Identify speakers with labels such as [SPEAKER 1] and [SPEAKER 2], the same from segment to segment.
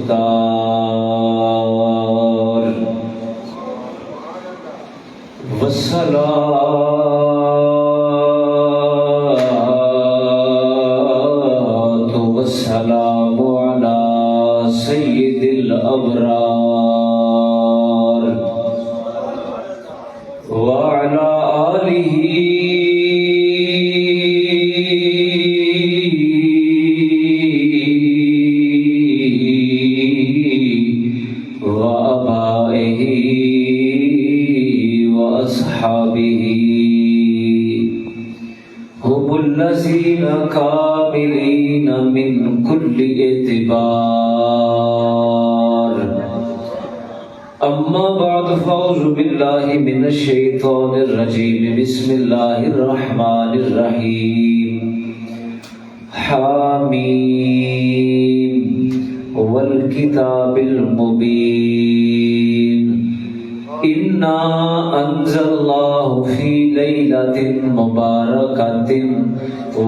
[SPEAKER 1] المختار والصلاة والسلام على سيد الأبرار وعلى آله وآبائه وأصحابه هم الذين كاملين من كل اعتبار. أما بعد فأعوذ بالله من الشيطان الرجيم. بسم الله الرحمن الرحيم. حاميم والكتاب المبين إنا أنزلناه في ليلة مباركة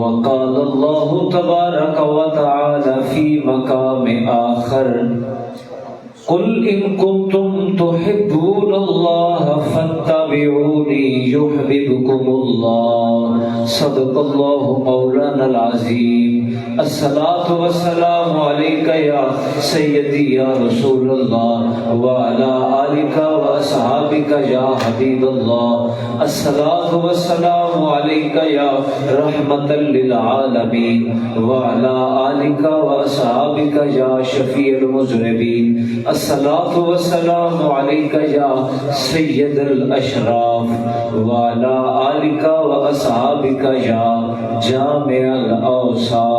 [SPEAKER 1] وقال الله تبارك وتعالى في مقام آخر قل إن كنتم تحبون الله فاتبعوني يحببكم الله. صدق الله مولانا العظيم. الصلاة والسلام عليك يا سيدي يا رسول الله وعلى آلك وأصحابك يا حبيب الله. الصلاة والسلام عليك يا رحمة للعالمين وعلى آلك وأصحابك يا شفيع المذنبين. الصلاة والسلام عليك يا سيد الأشراف وعلى آلك وأصحابك يا جامع الأوصاف.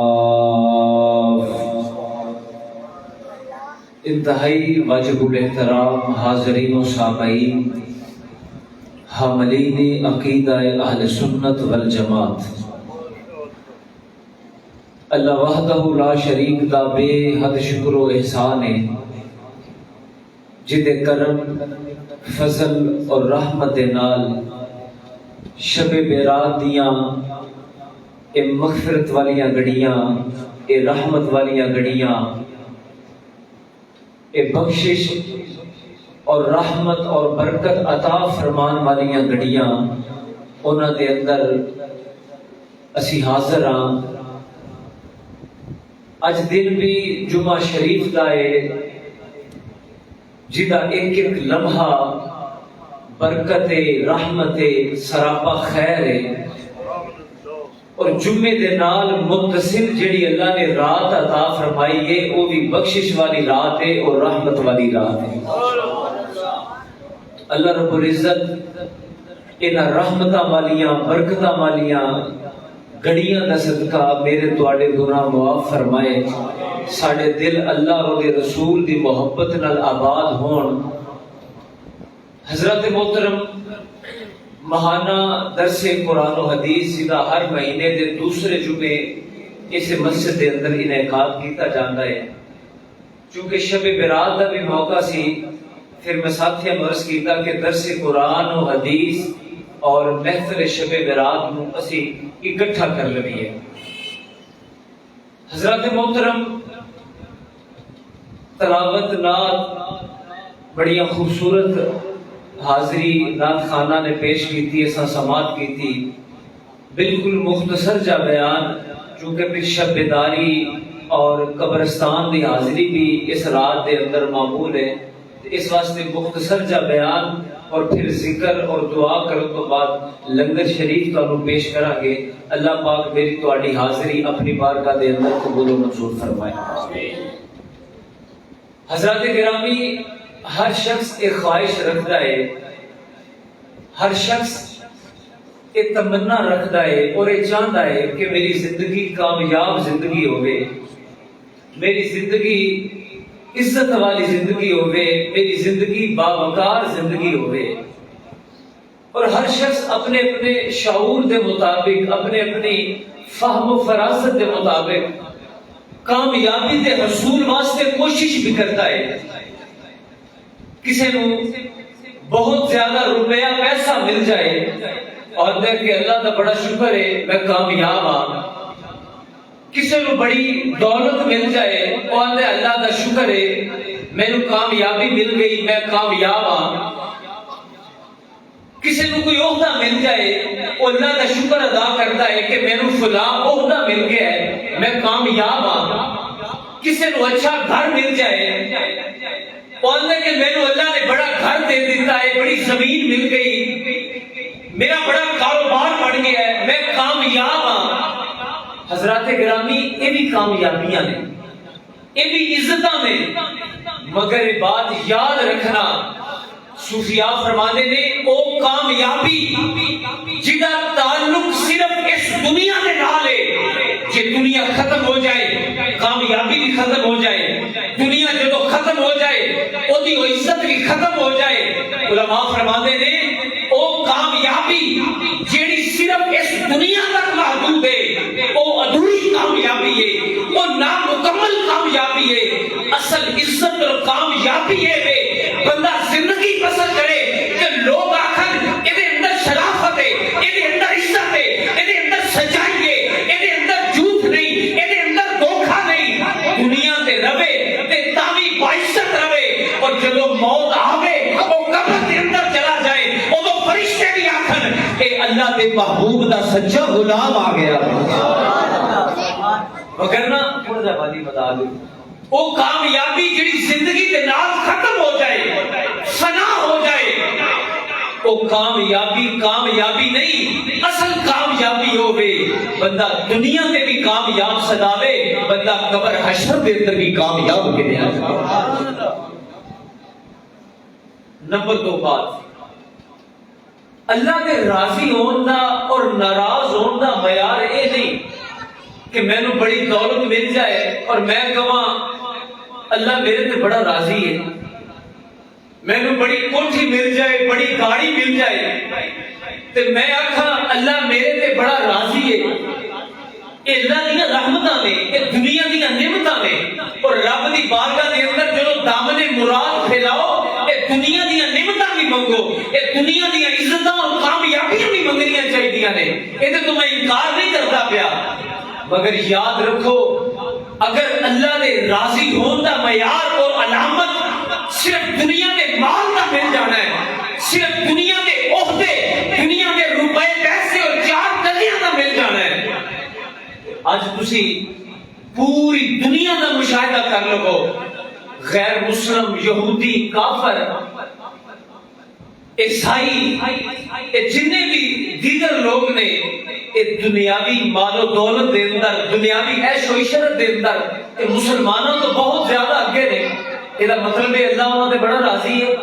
[SPEAKER 1] انتہائی واجب الاحترام حاضرین و سامعین، حاملین عقیدہ اہل سنت والجماعت، اللہ وحدہ لا شریک دا بے حد شکر و احسان ہے جدے کرم فضل اور رحمت نال شب بیرات دیاں اے مغفرت والیاں گھڑیاں، اے رحمت والیاں گھڑیاں، اے بخشش اور رحمت اور برکت عطا فرمان والیاں گھڑیاں انہاں دے اندر اسی حاضر ہاں۔ اج دن بھی جمعہ شریف دا ہے جدا ایک ایک لمحہ برکت رحمت سراپا خیر ہے، اور جمعے دے نال متصل جڑی اللہ نے رات عطا فرمائی ہے وہ بھی بخشش والی رات ہے اور رحمت والی رات ہے۔ اللہ رب العزت انہاں رحمتاں والیاں برکتاں والیاں گھڑیاں دا صدقہ میرے تواڈے گناہ معاف فرمائے، ساڈے دل اللہ اور رسول دی محبت نال آباد ہون۔ حضرت محترم ماہانہ درس قرآن و حدیث جدا ہر مہینے دے دوسرے جمعے اس مسجد دے اندر انعقاد کیتا جاندا ہے۔ چونکہ شب برات دا بھی موقع سی، پھر میں ساتھیاں عرض کیتا کہ درس قرآن و حدیث اور محفل شب برات نوں اسی اکٹھا کر لویے۔ حضرت محترم تلاوت نعت بڑیاں خوبصورت حاضری نعت خانہ نے پیش کی تھی، ایسا سماعت کی تھی، بالکل مختصر جا بیان، چونکہ پھر شب بیداری اور قبرستان دی حاضری بھی اس رات دے اندر معمول ہے، اس واسطے مختصر جا بیان اور پھر ذکر اور دعا کرنے تو بعد لنگر شریف کا پیش کرا گے۔ اللہ پاک میری تواڈی حاضری اپنی بارگاہ دے اندر قبول و منظور فرمائے۔ حضرات گرامی، ہر شخص ایک خواہش رکھتا ہے، ہر شخص ایک تمنا رکھتا ہے اور یہ چاہتا ہے کہ میری زندگی کامیاب زندگی ہوئے، میری زندگی عزت والی زندگی ہوئے، میری زندگی باوقار زندگی ہوئے۔ اور ہر شخص اپنے اپنے شعور دے مطابق، اپنے اپنی فہم و فراست دے مطابق کامیابی دے حصول واسطے کوشش بھی کرتا ہے۔ کسی نو بہت زیادہ روپیہ پیسہ مل جائے اور دیکھ کہ اللہ کا بڑا شکر ہے میں کامیاب ہاں، کسی نو بڑی دولت مل جائے وہ آندے اللہ دا شکر ہے مینوں کامیابی مل گئی میں کامیاب ہاں. کسی نو کوئی عہدہ مل جائے وہ اللہ دا شکر ادا کرتا ہے کہ مینوں فلاں عہدہ مل گیا ہے میں کامیاب ہاں. کسی نو اچھا گھر مل جائے وہ آندے کہ مینوں اللہ نے بڑا گھر دے دیتا ہے بڑی زمین مل گئی میرا بڑا کاروبار بڑھ گیا ہے میں کامیاب ہاں. حضرات گرامی یہ بھی کامیابیاں نے یہ بھی عزتاں نے مگر یہ بات یاد رکھنا صوفیاء فرماتے نے او کامیابی جدا تعلق صرف اس دنیا کے نال ہے کہ دنیا ختم ہو جائے کامیابی بھی ختم ہو جائے دنیا جدو ختم ہو جائے او دی عزت بھی ختم ہو جائے. علماء فرماتے نے او کامیابی جیڑی صرف اس دنیا تک محدود ہے او ادھوری کامیابی ہے او نامکمل کامیابی ہے. اصل عزت اور کامیابی ہے بندہ زندگی پسند کرے کہ لوگ آخر یہ اندر شرافت ہے یہ اندر عزت ہے یہ اندر سچائی ہے یہ اندر جھوٹ نہیں یہ اندر دھوکا نہیں دنیا تے رہے تے تاوی باعزت رہے اور جب موت آوے وہ قبر کے اندر چلا جائے وہ فرشتے بھی آخر اے اللہ کے محبوب دا سچا غلام آ گیا. مگر نہ تھوڑا جا والی بتا دوں وہ کامیابی جڑی زندگی کے نال ختم ہو جائے فنا ہو جائے وہ کامیابی نہیں. اصل کامیابی ہوے بندہ دنیا میں بھی کامیاب سداوے بندہ قبر حشر دے اندر بھی کامیاب کے دے. نمبر 2 بات اللہ کے راضی ہون دا اور ناراض ہون دا معیار یہ نہیں کہ میں نو بڑی دولت مل جائے اور میں کہاں اللہ میرے تے بڑا راضی ہے میں نو بڑی کوٹھی مل جائے بڑی گاڑی مل جائے تے میں آکھاں اللہ میرے تے بڑا راضی ہے. یہ اللہ دی رحمتاں نے یہ دنیا دی نعمتاں نے اور رب دی بارگاہ دے اندر جو دامن مراد پھیلاؤ یہ دنیا دی نعمتاں بھی منگو یہ دنیا دی عزتاں اور کامیابیاں بھی منگنیاں چاہیے نے یہ تو میں انکار نہیں کرتا پیا. مگر یاد رکھو اگر اللہ نے راضی ہون دا معیار اور علامت صرف دنیا کے مال کا مل جانا ہے صرف دنیا کے عہدے دنیا کے روپے پیسے اور 4 کلیاں کا مل جانا ہے. آج تسی پوری دنیا کا مشاہدہ کر لو غیر مسلم یہودی کافر عیسائی جتنے بھی دیگر لوگ نے دنیاوی مال و دولت دے اندر دنیاوی عیش و عشرت دے اندر مسلمانوں تو بہت زیادہ اگے نے. یہ مطلب ہے اللہ انہوں نے بڑا راضی ہے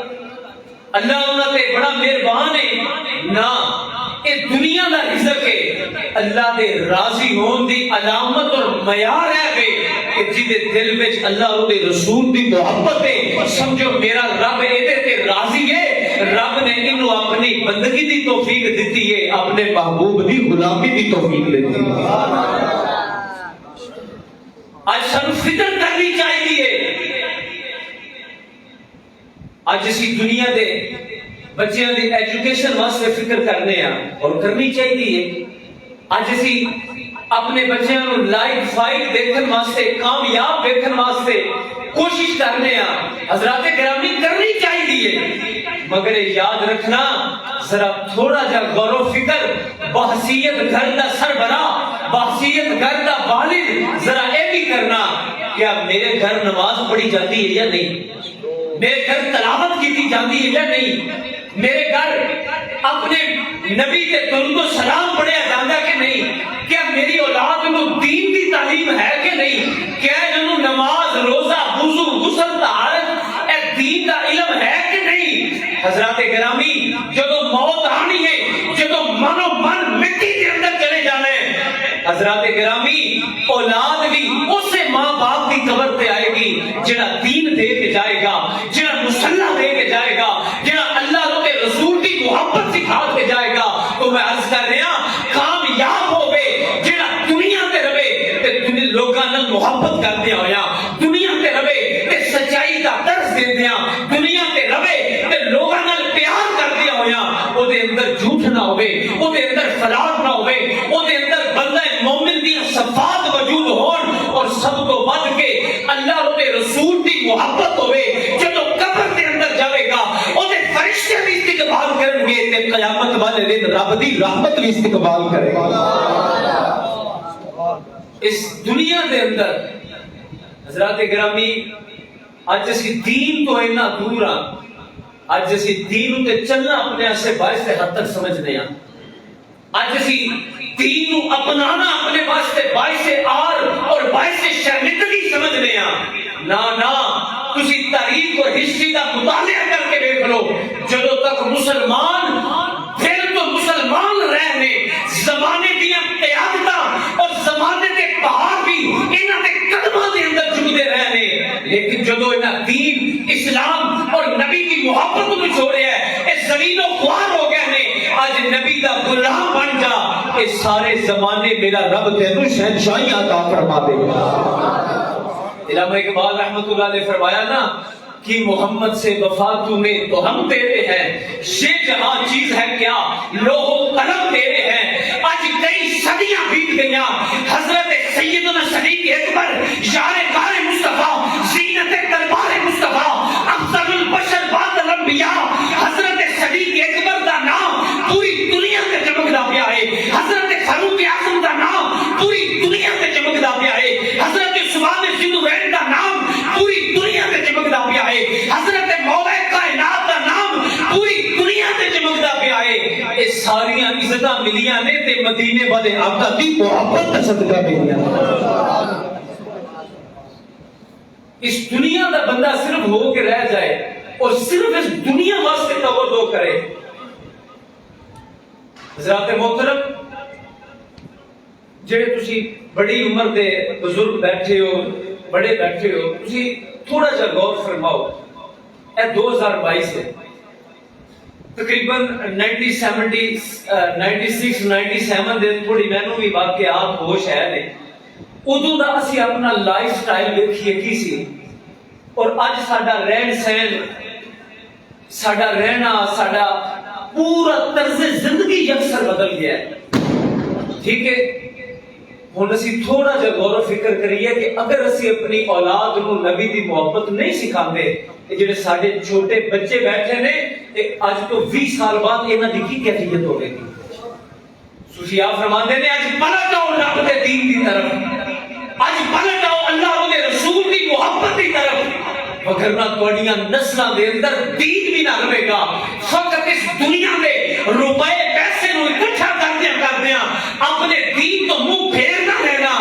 [SPEAKER 1] اللہ انہوں نے بڑا مہربان ہے نہ یہ دنیا کا رزق ہے. اللہ دے راضی ہون دی علامت اور معیار ہے کہ جدے دل وچ اللہ اور دے رسول دی محبت ہے سمجھو میرا رب ایدے تے راضی ہے. رب نے انہوں اپنی بندگی دی توفیق دیتی ہے اپنے محبوب دی غلامی دی توفیق دیتی ہے. آج سن فکر کرنی چاہیے آج اسی دنیا دے بچیاں دی ایجوکیشن واسطے فکر کرنے ہیں اور کرنی چاہیے. آج اسی اپنے بچیاں نو لائف فائٹ دیکھن واسطے کامیاب دیکھن واسطے کوشش کرنے ہیں حضرات گرامی کرنی چاہیے. مگر یاد رکھنا ذرا تھوڑا جا غور و فکر بحثیت گھر دا سربراہ بحثیت گھر دا والد ذرا یہ بھی کرنا کیا میرے گھر نماز پڑھی جاتی ہے یا نہیں میرے گھر تلاوت کی جاتی ہے یا نہیں میرے گھر اپنے نبی کے درود و سلام پڑھیا جاتا کہ نہیں کیا میری اولاد کو دین کی تعلیم ہے کہ نہیں کیا انہوں نماز روزہ وضو غسل طہارت اے دین کا علم ہے کہ نہیں. حضرات گرامی جب موت آنی ہے جب من و من مٹی کے اندر چلے جانے ہیں حضرات گرامی اولاد بھی اسے ماں باپ کی قبر پہ آئے گی جنہ دین دے کے جائے گا جنہ مسلح دے کے جائے گا جنہ اللہ کے رسول کی محبت سکھا کے جائے گا. تو میں عرض کر رہا کامیاب ہو گئے جنہ دنیا تے رہے لوگاں نال محبت کردے ہویا دنیا تے رہے سچائی کا درس دیندے دنیا تے رہے تے لوگاں نال پیار کردے ہویا او دے اندر جھوٹ نہ ہوے او دے اندر فراڈ نہ ہوے او دے اندر بندہ مومن دی صفات وجود ہو محبت ہوئے جدو قبر کے اندر جاوے گا اونے فرشتے بھی استقبال کرن گے تے قیامت والے دن رب دی رحمت بھی استقبال کرے گا. اس دنیا دے اندر حضرات گرامی اج اسی دین تو اتنا دور ہاں, اج اسی دین تے چلنا اپنے سے باعث حد تک سمجھنے ہاں, اج اسی دین کو اپنانا اپنے واسطے باعث آر اور باعث شرمندگی سمجھنے ہاں. نا تسی تاریخ اور ہسٹری کا مطالعہ کر کے دیکھ لو, جدوں تک مسلمان پھر تو مسلمان رہنے زمانے دیا قیادتاں اور زمانے کے پہاڑ بھی انہاں دے قدماں دے اندر جھکدے رہنے, لیکن جدو انہاں دین اسلام اور نبی کی محبت کو چھوڑیا ہے اے زمین و خوار ہو گئے نے. آج نبی دا غلام بن جا, اے سارے زمانے میرا رب تینوں شہنشاہی عطا فرما دے گا. علامہ اقبال رحمۃ اللہ علیہ فرمایا نا کہ محمد سے وفا تمہیں تو ہم تیرے ہیں, یہ جہاں چیز ہے کیا لوح و قلم تیرے ہیں. آج کئی صدیاں بیت گئیاں, حضرت سیدنا صدیق اکبر یار کار مصطفیٰ زینت دربار مصطفیٰ افضل البشر بعد الانبیاء حضرت صدیق اکبر دا نام پوری دنیا تے چمکدا پیا ہے, حضرت فاروق اعظم دا نام پوری دنیا تے چمکدا پیا ہے, حضرت عثمان ذوالنورین دا نام پوری دنیا تے چمکدا پیا ہے, حضرت مولا کائنات دا نام پوری دنیا تے چمکدا پیا ہے. اے ساریاں عزتاں ملیاں نے تے مدینے والے آقا دی محبت دا صدقہ ملیاں. اس دنیا دا بندہ صرف ہو کے رہ جائے اور صرف اس دنیا واسطے توجہ کرے. حضرات محترم جڑے تسی بڑی عمر دے بزرگ بیٹھے ہو, بڑے بیٹھے ہو, تسی تھوڑا جا غور فرماؤ. اے 2022 ہے, تقریباً 96-97 دے تھوڑی مینوں بھی واقعات ہوش ہے نے. ادو دا اسی اپنا لائف سٹائل دیکھیے کی سی, اور اج ساڈا رہن سہن, ساڈا رہنا, ساڈا پورا طرز زندگی یکسر بدل گیا ہے. ٹھیک ہے, ہن اسی تھوڑا جا غور و فکر کریے کہ اگر اسی اپنی اولاد نو نبی دی محبت نہیں سکھاندے, جڑے ساڈے چھوٹے بچے بیٹھے نے تے اج تو 20 سال بعد انہاں دی کی کیفیت ہوے گی. صوفیاء فرماندے نے اج پلٹ آؤ رب دے دین دی طرف, اج پلٹ آؤ اللہ دے رسول دی محبت دی طرف, وگرنہ تواڈیاں نسلاں دے اندر دین بھی نہ رہے گا. فقط اس دنیا دے روپے پیسے نو اکٹھا کردیاں اپنے دین تو منہ پھیر نہ لینا.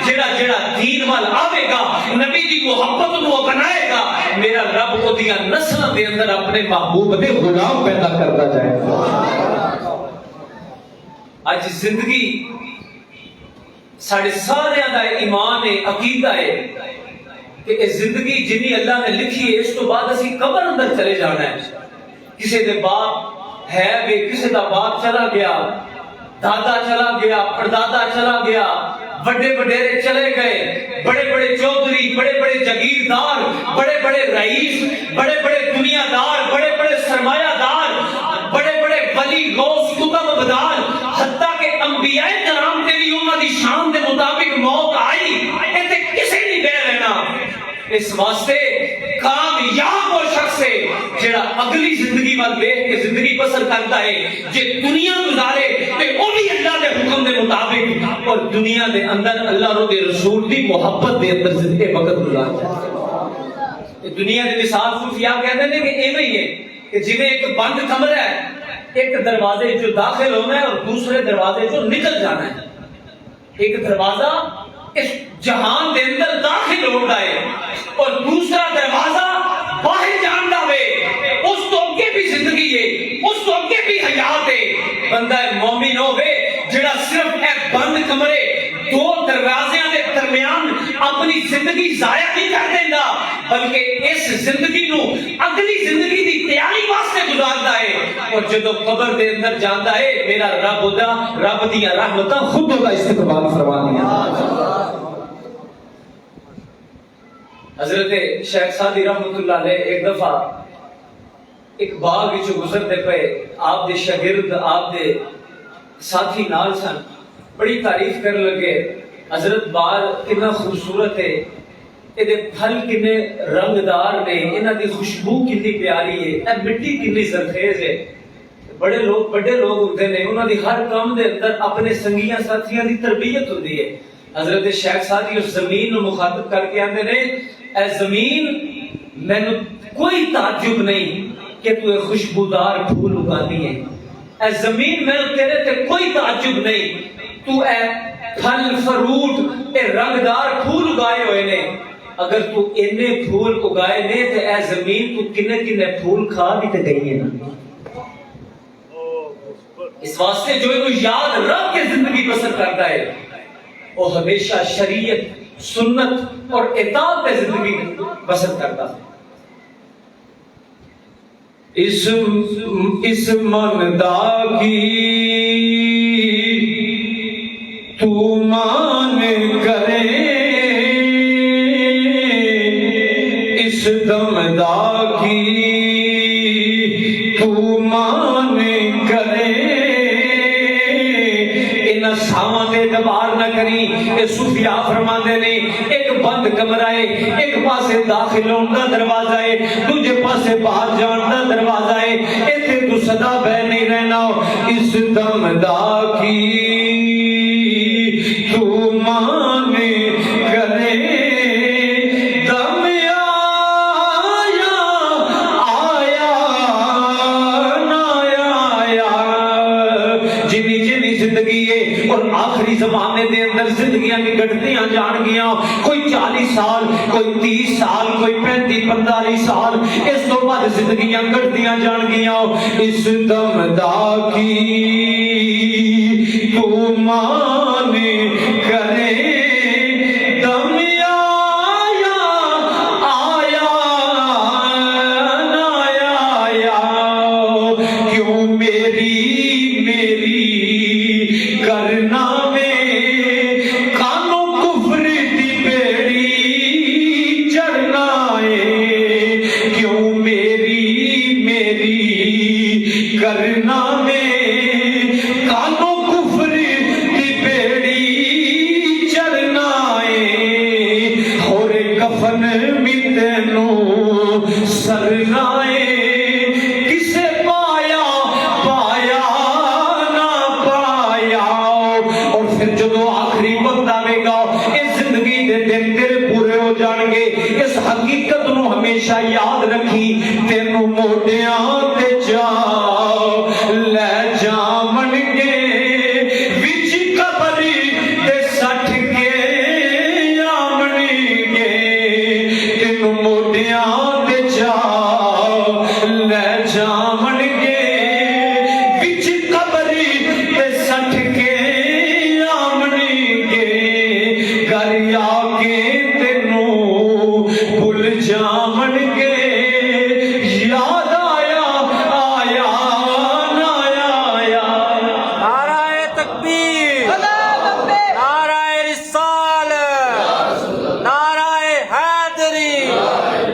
[SPEAKER 1] جڑا دین وال آوے گا, نبی دی محبت نو اپنائے گا, میرا رب اودیاں نسلاں دے اندر اپنے محبوب دے غلام پیدا کرتا جائے گا. اج زندگی ساڑھے سارے دا ایمان ہے, عقیدہ ہے کہ اس زندگی جنی اللہ نے لکھی ہے اس تو بعد اسی قبر اندر چلے جانا ہے. کسی دے باپ ہے بھی, کسی دا باپ چلا گیا, دادا چلا گیا, پردادا چلا گیا, بڑے وڈیرے چلے گئے, بڑے بڑے چودھری, بڑے بڑے جاگیردار, بڑے بڑے رئیس, بڑے بڑے دنیا دار, بڑے بڑے سرمایہ دار, بڑے بڑے ولی غوث کتب بدار, حتیٰ کہ انبیاء کرام تے بھی انہاں دی شان دے مطابق موت آئی, ایتے کسے نہیں بے رہنا. اس واسطے کامیاب وہ شخص ہے جڑا اگلی زندگی وال دیکھ کے زندگی بسر کرتا ہے. جے دنیا گزارے تے او بھی اللہ دے حکم دے مطابق, اور دنیا دے اندر اللہ رو دے رسول دی محبت دے اندر زندگی وقت گزار جائے. دنیا دی مثال صوفیاء کہتے ہیں کہ ایویں ہی ہے کہ جویں ایک بند کمرہ ہے, ایک دروازے جو داخل ہونا ہے اور دوسرے دروازے جو نکل جانا ہے. ایک دروازہ اس جہان دے اندر داخل ہوتا ہے اور دوسرا دروازہ باہر جان دا ہے. اس تو اگے بھی زندگی ہے, اس تو اگے بھی حیات ہے. بندہ مومن ہوے جڑا صرف ایک بند کمرے دو دروازیاں دے درمیان اپنی زندگی ضائع نہیں کر دیندا, بلکہ اس زندگی نو اگلی زندگی دی تیاری واسطے گزاردا ہے. اور جدو قبر دے اندر جاندا ہے میرا رب دی رحمتاں خود دا استقبال فرمانیاں. حضرت شیخ سعدی رحمۃ اللہ علیہ ایک دفعہ ایک باغ وچ گزرتے پے, آپ دے شاگرد آپ دے ساتھی نال سن, بڑی تعریف کر لگے. حضرت باغ کتنا خوبصورت ہے, یہ پھل کنے رنگدار نے، انہاں دی خوشبو کتنی پیاری ہے، اے مٹی کتنی زرخیز ہے۔ بڑے لوگ ہوتے ہیں، انہاں دی ہر کام دے اندر اپنے سنگیاں ساتھیاں دی تربیت ہوتی ہے۔ حضرت شیخ سعدی اس زمین نو مخاطب کر کے آندے نے، اے زمین مینوں کوئی تعجب نہیں کہ تو ایک خوشبودار پھول اگانی ہے، اے زمین مینوں تیرے تے کوئی تعجب نہیں، تو اے پھل فروٹ اے رنگدار پھول اگائے ہوئے نے، اگر تو اینے پھول اگائے نے تے اے زمین تو کنے کنے پھول کھا بھی تے گئی ہے نا۔ اس واسطے جو انہوں یاد رکھ کے زندگی بسر کرتا ہے وہ ہمیشہ شریعت، سنت اور اطاعت پہ زندگی بسر کرتا ہے۔ اس مندا کی تو مان کرے، اس دمدا کی تو مان کرے، ان ساواں تے اعتبار نہ کری۔ اے صوفیاء فرماندے نے ایک بند کمرہ ہے، ایک پاسے داخل ہون دا دروازہ ہے، دوجے پاسے باہر جان دا دروازہ ہے، ایتھے تو سدا بہ نہیں رہنا۔ اس دمدا کی تو مان کرے، آخری زمانے دے اندر زندگیاں بھی گھٹتیاں جان گیاں، کوئی 40 سال، کوئی 30 سال، کوئی 35-45 سال، اس تو بعد زندگیاں گھٹتیاں جان گیاں۔ اس دمدا کی تو مان کرے، دم آیا آیا نہ آیا، کیوں میری کرنا میں کانوں کفر دی بیڑی چڑھنا ہے، کیوں میری کرنا میں کانوں کفر دی بیڑی چڑھنا ہے، اور کفن میں تینوں سرنا ہے، کسے پایا جدو آخری وقت آئے گا، اس زندگی دے دن تیرے پورے ہو جان گے۔ اس حقیقت نو ہمیشہ یاد رکھی، تینوں موڑیاں تے جا لے جامن گے، وچ قبر تے سٹ کے آمن گے، تینوں موڑیاں تے جا لے جامن گے، وچ قبر تے سٹ کے گھر کے تینوں بھول جامن گے، یاد آیا آیا نہ آیا۔
[SPEAKER 2] نعرہ تکبیر، نعرہ رسالت، نعرہ حیدری،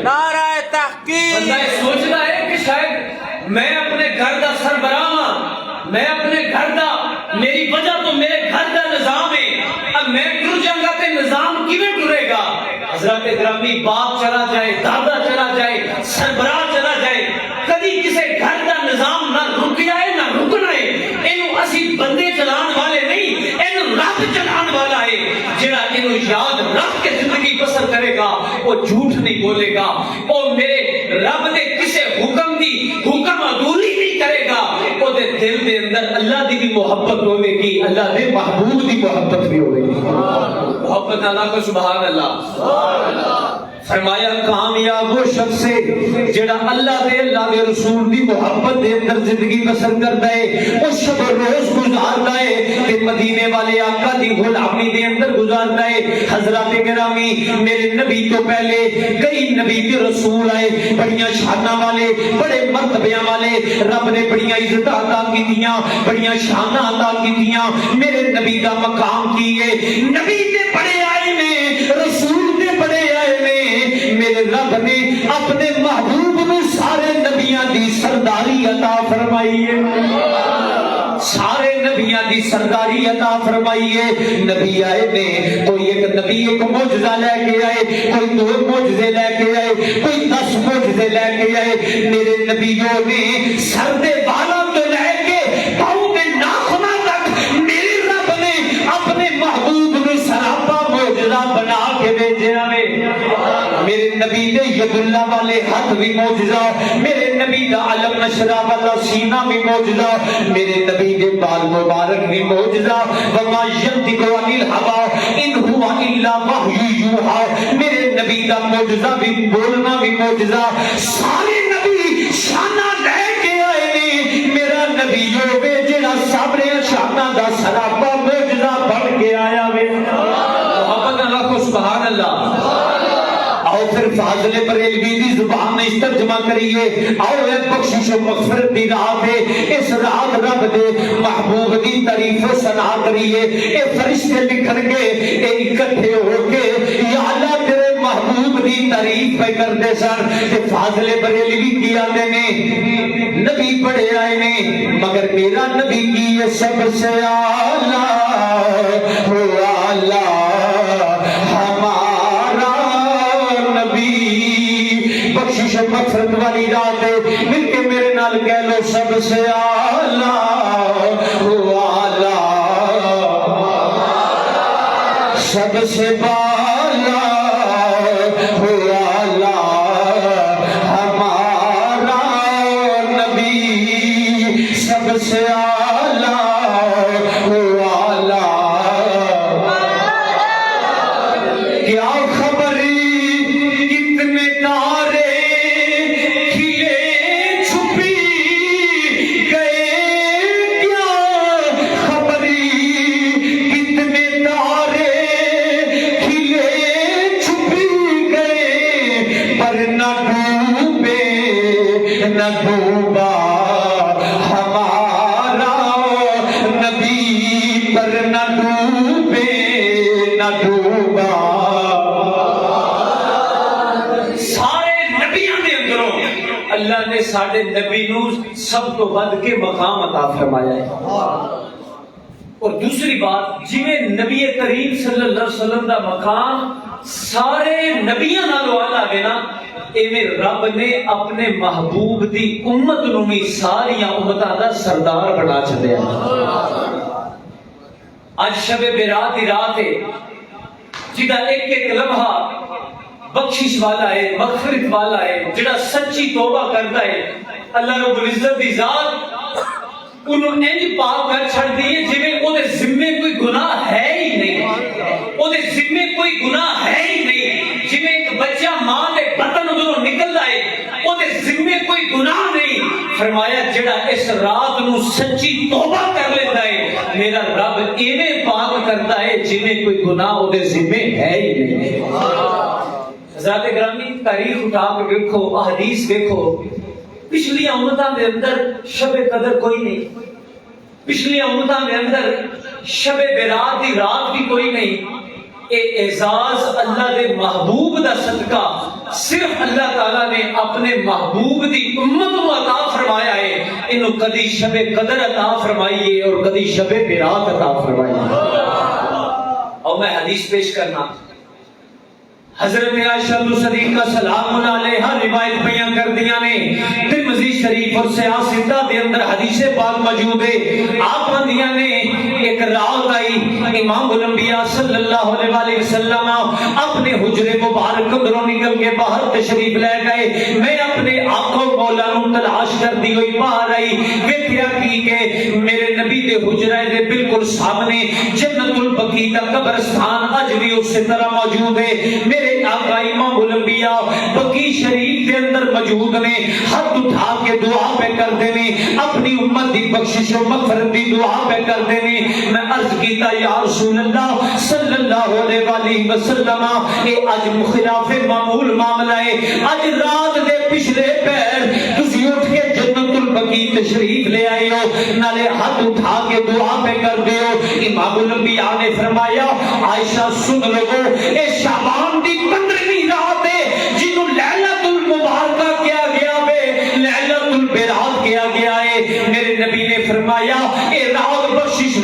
[SPEAKER 2] نعرہ تحقیق۔
[SPEAKER 1] بندہ سوچتا ہے کہ شاید میں اپنے گھر دا سربراہ ہاں، میں اپنے گھر دا، میری وجہ تو میرے گھر دا نظام ہے، اب میں ٹر جاؤں تے نظام کیویں ٹرے گا؟ حضرت گرامی، باپ چلا جائے، دادا چلا جائے، سربراہ چلا جائے، کدی کسے گھر دا نظام نہ رکیا ہے نہ رکنا ہے۔ اینو اسی بندے چلان والے نہیں، اینو رب چلان والا ہے، جڑا اینو یاد رکھ کے زندگی بسر کرے گا وہ جھوٹ نہیں بولے گا، وہ میرے رب دے کسے حکم دی حکم عدولی نہیں کرے گا، وہ دے دل دے اندر اللہ دی بھی محبت ہوئے گی، اللہ دے محبوب دی محبت بھی ہوئے گی۔ محبت اللہ کو سبحان اللہ۔ فرمایا کامیاب وہ شخص ہے جڑا اللہ دے رسول دی محبت دے اندر زندگی بسر کرتا ہے، وہ شب روز گزارتا ہے کہ مدینے والے آقا دی غلامی دے اندر گزارتا ہے۔ حضرات گرامی، میرے نبی تو پہلے کئی نبی کے رسول آئے، بڑیاں شاناں والے، بڑے مرتبیاں والے، رب نے بڑیاں عزت عطا کی دیاں، بڑیاں شاناں عطا کی دیاں۔ میرے نبی دا مقام کی ہے، نبی دے بڑے آئے نے، رسول دے بڑے آئے نے، میرے رب نے اپنے محبوب میں سارے نبیاں دی سرداری عطا فرمائی ہے، سارے نبیاں
[SPEAKER 3] دنیا دی سرداری عطا فرمائیے. نبی آئے نے کوئی ایک نبی ایک معجزہ لے کے آئے, کوئی 2 معجزے لے کے آئے, کوئی 10 معجزے لے کے آئے. میرے نبیوں نے سر دے بالوں تو لے کے پاؤں کے ناخنوں تک میرے رب نے اپنے محبوب نے سراپا معجزہ بنا کے بھیجا ہے. میرے نبی نے ید اللہ والے ہاتھ بھی معجزہ, میرے نبی دا علم نشرہ والا سینہ بھی معجزہ, میرے نبی دے بال مبارک بھی معجزہ. وما ینطق عن الہوی ان هو الا وحی یوحی, میرے نبی دا معجزہ بھی بولنا بھی معجزہ. سارے نبی شانہ لے کے آئے نے, میرا نبی ہوے جڑا سامنے شانہ دا سراپا معجزہ بن کے آیا وے.
[SPEAKER 1] محبت اللہ کو سبحان اللہ.
[SPEAKER 3] آؤ پھر فاضل بریلوی دی زبان میں اس ترجمہ کریے. آؤ اے بخشش و مغفرت دی رات ہے, اس رات رب دے محبوب دی تعریف و ثنا کریے. اے فرشتے لکھن گے اے اکٹھے ہو کے یا اللہ تیرے محبوب دی تعریف پہ کرتے سن. تے فاضل بریلوی کی آتے نے نبی بڑے آئے نے مگر میرا نبی کی یہ سب سے اعلیٰ ہوا اللہ بخشش مغفرت والی رات ہے. مل کے میرے نال کہہ لو سب سے اعلیٰ ہوا اللہ, سب سے بالا ہوا اللہ ہمارا نبی, سب سے اعلیٰ ہوا اللہ. کیا خبر کتنے تارے کھلے چھپی گئے, کیا خبر کتنے تارے کھلے چھپی گئے, پر نہ ڈوبے نہ ڈوبا ہمارا نبی, پر نہ ڈوبے نہ ڈوبا.
[SPEAKER 1] اللہ نے ساڑھے نبی نو سب کو بد کے مقام عطا فرمایا ہے. اور دوسری بات جنہیں نبی کریم صلی اللہ علیہ وسلم دا مقام سارے نبیوں نالوں اعلیٰ ہے نا, ایویں رب نے اپنے محبوب دی امت نو بھی ساری امتاں دا سردار بنا چھڈیا. آج شب برات دی رات ہے جدا ایک ایک لمحہ بخشش والا ہے, مغفرت والا ہے. جڑا سچی توبہ کرتا ہے اللہ رب العزت دی ذات انہوں انج پاک کر چھڑ دیے جویں او دے ذمے کوئی گناہ ہے ہی نہیں, او دے ذمے کوئی گناہ ہے ہی نہیں. جویں ایک بچہ ماں دے بطن ادھروں نکلدا ہے او دے ذمے کوئی گناہ نہیں. فرمایا جڑا اس رات نو سچی توبہ کر لیتا ہے میرا رب ایویں پاک کرتا ہے جویں کوئی گناہ او دے ذمے ہے ہی نہیں. حضرات گرامی تاریخ اٹھا کے دیکھو, احادیث دیکھو, پچھلی امتاں دے اندر شب قدر کوئی نہیں, پچھلی امتاں دے اندر شب برات دی رات بھی کوئی نہیں. اے اعزاز اللہ دے محبوب دا صدقہ صرف اللہ تعالیٰ نے اپنے محبوب دی امت کو عطا فرمایا ہے. انہوں کدی شب قدر عطا فرمائیے اور کدی شب برات عطا فرمائیے. اور میں حدیث پیش کرنا, حضرت عائشہ صدیقہ سلام علیہا روایت بیان کر دیا نے ترمذی شریف اور سیاہ ستہ دے اندر حدیث پاک موجود ہے. آپ بندیاں نے ایک رات آئی, امام الانبیاء صلی اللہ علیہ وسلم اپنے حجرے مبارک اندروں نکل کے باہر تشریف لے گئے. میں اپنے آقا و مولا نو تلاش کر دی ہوئی باہر آئی, ویکھیا کی کہ میرے نبی دے حجرے دے بالکل سامنے جنت البقیع کا قبرستان اج بھی اسی طرح موجود ہے. میرے آقا امام الانبیاء بقیع شریف کے اندر موجود نے, ہاتھ اٹھا کے دعا پہ کرتے نے, اپنی امت دی بخشش و مغفرت دی دعا پہ کرتے نے. میں عرض کیتا یا رسول اللہ صلی اللہ علیہ وسلم اے اج خلاف معمول معاملہ ہے, اج رات دے پچھلے پیر تسی اٹھ کے جنت البقیع تشریف لے آئے ہو, نالے ہاتھ اٹھا کے دعا پہ کر دے ہو. امام الانبیاء نے فرمایا عائشہ سن لو, اے شعبان دی 15ویں رات ہے جنہوں لیلۃ المبارکہ کیا گیا ہے, لیلۃ البرات کیا گیا ہے. میرے نبی نے فرمایا اے رات بخشش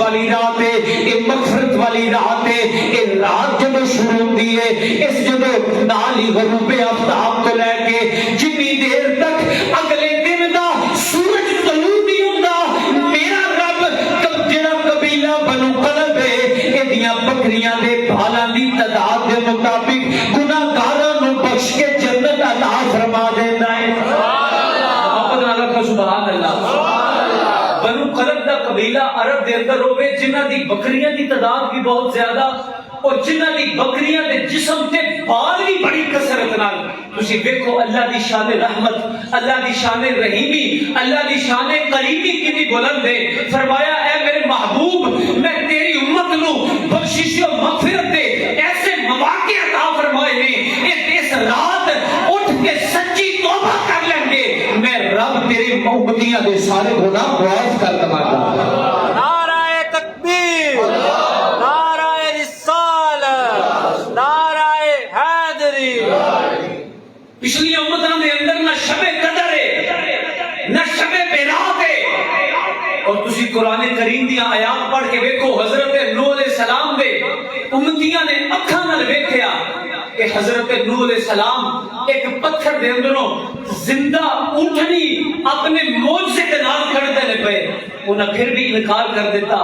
[SPEAKER 3] غروب آفتاب تو لے کے جنی دیر تک اگلے دن دا سورج طلوع نہیں ہوندا میرا رب جڑا قبیلہ بنو قلب ہے ایدیاں بکریاں دے بھالاں دی تعداد دے مطابق گناہگاراں نوں بخش کے جنت عطا فرما دیندا ہے محمد نال کا سبحان اللہ بنو قلب دا قبیلہ عرب دے اندر ہوے جنہاں دی بکریاں دی تعداد بھی بہت زیادہ اور جنہاں دی بکریاں دے جسم تے بال بھی بڑی کثرت نال تسی دیکھو اللہ دی شان رحمت اللہ دی شان رحیمی اللہ دی شان کریمی کتنی بلند ہے فرمایا اے میرے محبوب میں تیری امت نو بخشش و مغفرت دے ایسے مواقع عطا فرمائے نے اس رات اٹھ کے سچی توبہ کر لیں گے میں رب تیری امتیاں دے سارے گناہ معاف کر دوں گا
[SPEAKER 2] نعرہ تکبیر نعرہ رسالت نعرہ حیدری
[SPEAKER 1] پچھلی امتوں دے اندر نہ شب قدر ہے نہ شب برات ہے اور تسی قرآن کریم دی آیات پڑھ کے دیکھو حضرت نوح علیہ السلام دے امتیاں نے اکھاں نال ویکھیا کہ حضرت نوح علیہ السلام ایک پتھر دے اندروں زندہ اٹھنی اپنے معجزے دے نال کھڑتے نے پے انہاں پھر بھی انکار کر دیتا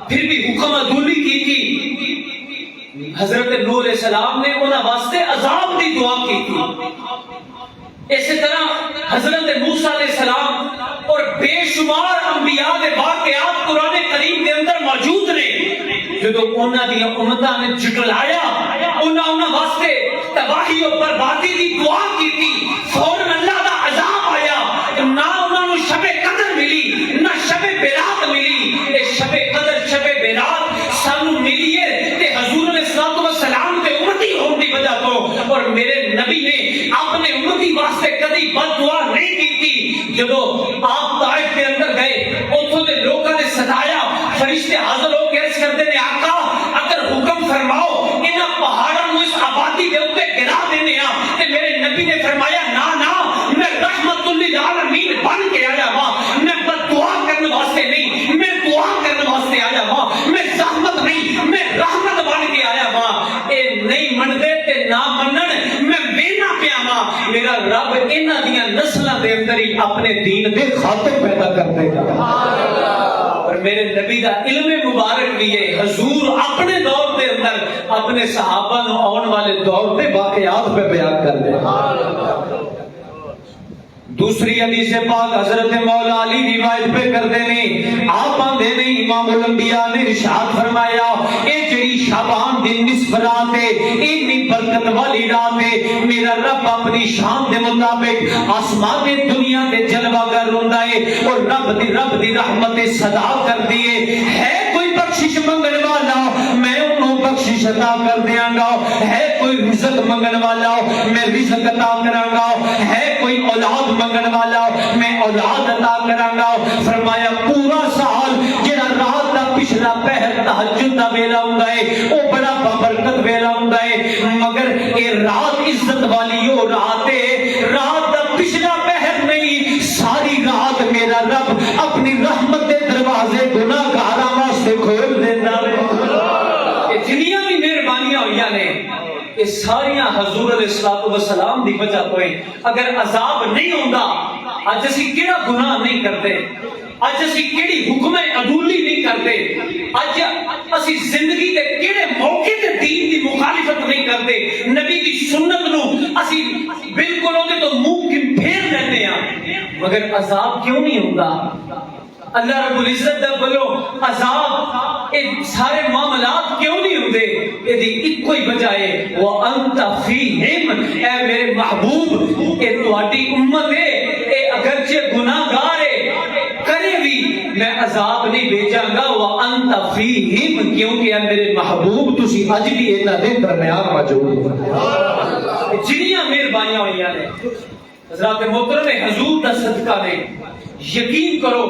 [SPEAKER 1] پھر بھی حکم عدولی کی تھی حضرت نوح علیہ السلام نے انہاں واسطے عذاب دی دعا کی تھی اسی طرح حضرت موسیٰ علیہ السلام اور بے شمار انبیاء دے واقعات قرآن کریم دے اندر موجود نے جدو انہاں دی امتاں نے جھٹلایا انہاں واسطے تباہی اور بربادی دی دعا کی تھی فوراً اللہ دا عذاب آیا نہ انہاں نو شب قدر ملی نہ شب برات ملی اے شب قدر شب برات سانو ملی ہے تے حضور علیہ السلام تے امتی ہون دی وجہ تو اور میرے نبی نے اپنے امتی واسطے کبھی بد دعا نہیں کی تھی جدو آپ طائف کے اندر گئے اتھوں دے لوکاں نے ستایا فرشتے حاضر ہو کے عرض کرتے نے آقا اگر حکم فرماؤ انہاں پہاڑاں نو اس آبادی دے اوپر گرا دینے ہاں تے میرے نبی نے فرمایا نا نا میں رحمت للعالمین بن کے آیا ہاں میں بد دعا کرنے واسطے نہیں میں دعا کرنے واسطے آیا ہاں میں زحمت نہیں میں رحمت بن کے آیا ہاں اے نہیں منتے تے نہ منن میں وینا پیا ہاں میرا رب انہاں دیاں نسلاں دے اندر ہی اپنے دین دے خاطر پیدا کر دے گا سبحان اللہ اور میرے نبی دا علم مبارک بھی ہے حضور اپنے دور دے اندر اپنے صحابہ نو آن والے دور دے واقعات پہ بیان کر دے دوسری حدیث پاک حضرت مولا علی روایت پہ کر دینے آپ آندے نے امام الانبیاء نے ارشاد فرمایا اے جڑی شعبان دن نصف رات ہے اتنی برکت والی رات ہے میرا رب اپنی شان دے مطابق آسمان دنیا دے جلوہ گر ہوندا ہے اور رب دی رحمت صدا کر دیے ہے کوئی بخشش منگن والا میں انہوں بخشش عطا کر دیاں گا ہے کوئی رزق منگن والا میں رزق عطا کراں گا ہے کوئی اولاد منگن والا میں اولاد عطا کراں گا فرمایا پورا سال جڑا رات دا پچھلا پہر تہجد دا ویلا ہوندا ہے او بڑا بابرکت ویلا ہوندا ہے مگر اے رات عزت والی او رات ہے رات دا پچھلا پہر نہیں ساری رات میرا رب اپنی رحمت دے دروازے گناہگاراں واسطے کھول دیندا ہے جنیاں بھی مہربانیاں ہوئیاں نے یہ ساریاں حضور علیہ السلام دی وجہ تو ہیں اگر عذاب نہیں ہوندا اج اسی کیڑا گناہ نہیں کرتے اج اسی کیڑی حکم عدولی نہیں کرتے اج اسی زندگی دے کیڑے موقع تے دین دی مخالفت نہیں کرتے نبی دی سنت نو اسی بالکل اودے تو منہ پھیر لیندے ہاں مگر عذاب کیوں نہیں ہوندا اللہ رب العزت دا بولو عذاب اے سارے معاملات کیوں نہیں ہوندے اے دی ایک کوئی وجہ ہے وانت فیہم اے میرے محبوب اے تہاڈی امت ہے اے اگرچہ گناہگار ہے کرے بھی میں عذاب نہیں بھیجاں گا وانت فیہم کیونکہ اے میرے محبوب تسی اج بھی انہاں دے درمیان موجود ہو جنیاں مہربانیاں ہوئیاں نے حضرات محترم حضور دا صدقہ نے یقین کرو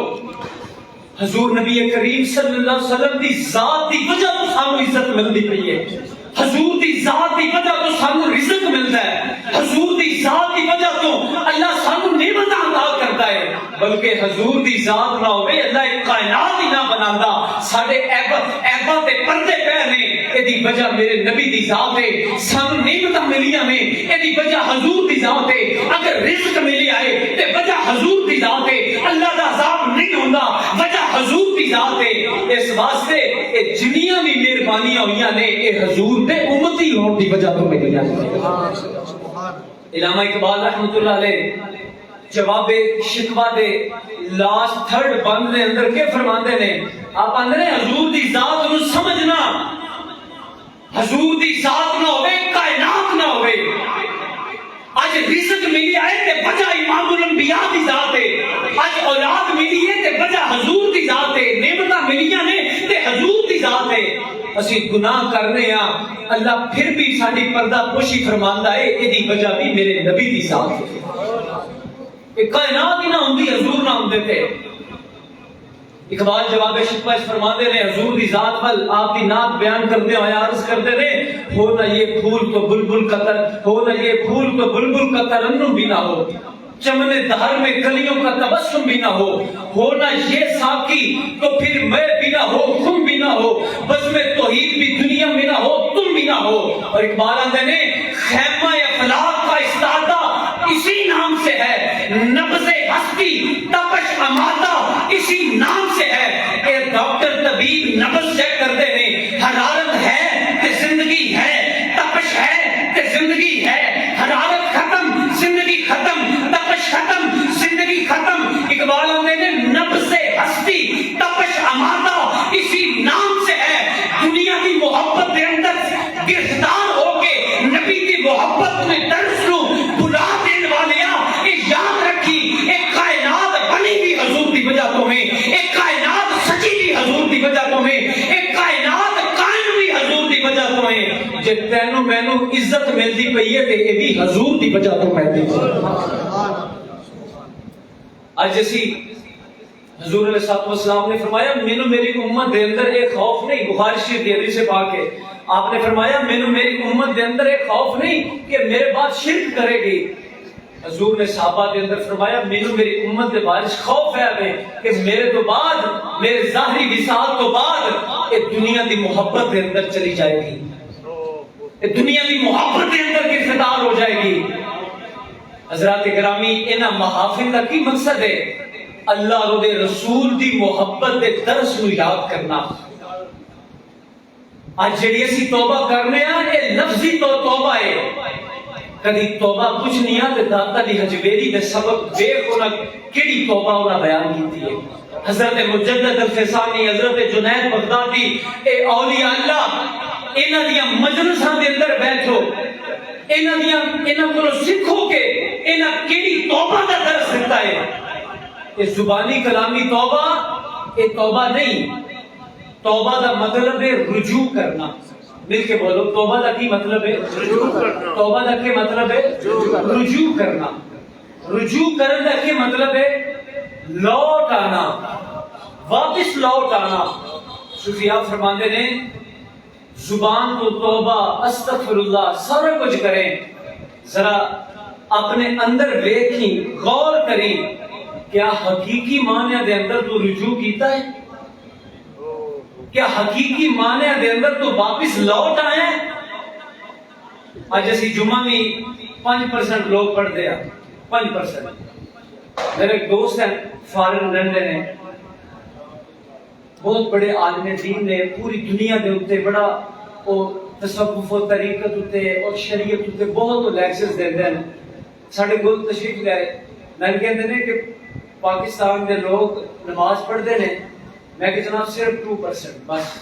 [SPEAKER 1] حضور نبی کریم صلی اللہ علیہ وسلم دی ذات دی وجہ تو سانو عزت ملدی پئی ہے حضور دی ذات دی وجہ تو سانو رزق ملتا ہے حضور دی ذات دی وجہ تو اللہ سانو نعمت عطا کرتا ہے بلکہ حضور دی ذات نہ ہوے اللہ ایک کائنات ہی نہ بناندا ساڈے عیباں تے پردے پے نے اے دی ایدی وجہ میرے نبی دی ذات ہے، سانو نعمتاں ملیاں نے ایدی وجہ حضور دی ذات ہے، اگر رزق ملیا ہے تے وجہ حضور دی ذات ہے، اللہ دا عذاب نہیں ہوندا وجہ حضور دی ذات ہے۔ اس واسطے اے جنیاں بھی مہربانیاں ہوئیاں نے اے حضور دے امتی ہون دی وجہ تو ملیاں نے۔ علامہ اقبال رحمۃ اللہ علیہ جواب شکوہ دے لاسٹ تھرڈ بند دے اندر کے فرماندے نے، آپ آندے نے حضور دی ذات نو سمجھنا، حضور دی ذات نہ ہوئے کائنات نہ ہوئے۔ آج رزق ملی آئے تے وجہ امام الانبیاء دی ذات ہے، آج اولاد ملی ہے تے وجہ حضور دی ذات ہے، نعمتاں ملیاں نے تے حضور دی ذات ہے۔ اسی گناہ کرنے ہاں، اللہ پھر بھی ساری پردہ پوشی فرماندا ہے، ایدی وجہ بھی میرے نبی دی ذات ہے۔ ایک کائنات ہی نہ ہوندی حضور نہ ہوندے تھے۔ اقبال جواب شکوہ فرماندے نے حضور دی ذات ول آپ دی نعت بیان کردے ہوئے عرض کرتے نے، ہو نہ یہ پھول تو بلبل کا ہو نہ یہ پھول تو بلبل کا ترنم بھی نہ ہو، چمن دہر میں کلیوں کا تبسم بھی نہ ہو نہ یہ ساقی تو پھر میں بھی نہ ہو، خم بھی نہ ہو، بزم توحید بھی دنیا میں نہ ہو، تم بھی نہ ہو۔ اور اقبال آندے نے خیمہ افلاک کا استادہ اسی نام سے ہے، نبض ہستی تپش امادہ اسی نام سے ہے۔ اے ڈاکٹر طبیب نبض چیک کرتے ہیں، حرارت ہے کہ زندگی ہے، تپش ہے کہ زندگی ہے، حرارت ختم زندگی ختم، تپش ختم زندگی ختم۔ اقبال آندے نے نبض ہستی تپش امادہ اسی نام سے ہے۔ دنیا کی محبت کے اندر گرفتار ہو کے نبی کی محبت میں درس لوں بلا دین والیا، یاد رکھی ایک کائنات بنی بھی حضور دی وجہ تو میں، ایک کائنات سچی بھی حضور دی وجہ تو میں، ایک کائنات قائم بھی حضور دی وجہ تو میں۔ جے تینوں مینوں عزت ملدی پئی ہے تے اے بھی حضور دی وجہ تو ملدی ہے۔ آج اسی حضور علیہ السلام نے فرمایا مینوں میری امت دے اندر ایک خوف نہیں، بخاری شریف کی حدیث پاک ہے، آپ نے فرمایا مینوں میری امت دے اندر ایک خوف نہیں کہ میرے بعد شرک کرے گی۔ حضور نے صحابہ دے اندر فرمایا مینوں میری امت دے بارش خوف ہے ہمیں کہ میرے تو بعد، میرے ظاہری وصال تو بعد یہ دنیا دی محبت دے اندر چلی جائے گی، یہ دنیا دی محبت دے اندر گرفتار ہو جائے گی۔ حضرات گرامی انہاں محافل کا کی مقصد ہے؟ اللہ اور دے رسول دی محبت دے درس نو یاد کرنا۔ آج جڑی اسی توبہ کرنے ہاں یہ لفظی توبہ ہے، کدی توبہ کچھ نہیں ہے تے داتا دی حجویری دے سبب دیکھ انہاں کیڑی توبہ انہاں بیان کیتی ہے۔ حضرت مجدد الفسانی، حضرت جنید بغدادی، اے اولیاء اللہ انہاں دیاں مجلساں دے اندر بیٹھو، انہاں کو سکھو کہ انہاں کیڑی توبہ دا درس دیتا ہے۔ یہ زبانی کلامی توبہ یہ توبہ نہیں، توبہ دا مطلب ہے رجوع کرنا۔ مل کے بولو توبہ دا کی مطلب ہے؟ توبہ دا کی مطلب ہے؟ رجوع کرنا۔ رجوع کرنے دا کی مطلب ہے لوٹ آنا، واپس لوٹ آنا۔ صوفیاء فرماندے نے زبان کو توبہ استغفر اللہ سارا کچھ کریں، ذرا اپنے اندر دیکھیں، غور کریں، کیا حقیقی معنی دے اندر تو رجوع کیتا ہے؟ کیا حقیقی معنی دے اندر تو واپس لوٹ آئے ہیں؟ آج اسی جمعہ میں 5% لوگ پڑھ دیا، 5%۔ میرے ایک دوست ہیں فارن رہندے نے، بہت بڑے عالم دین نے، پوری دنیا دے اوتے بڑا او تصوف و طریقت اوتے اور شریعت اوتے بہت لیکچرز دیندے ہیں۔ ساڈے کول تشریف لے آئے، میں کہندے نے کہ پاکستان دے لوگ نماز پڑھتے ہیں، میں کہ جناب صرف 2% بس،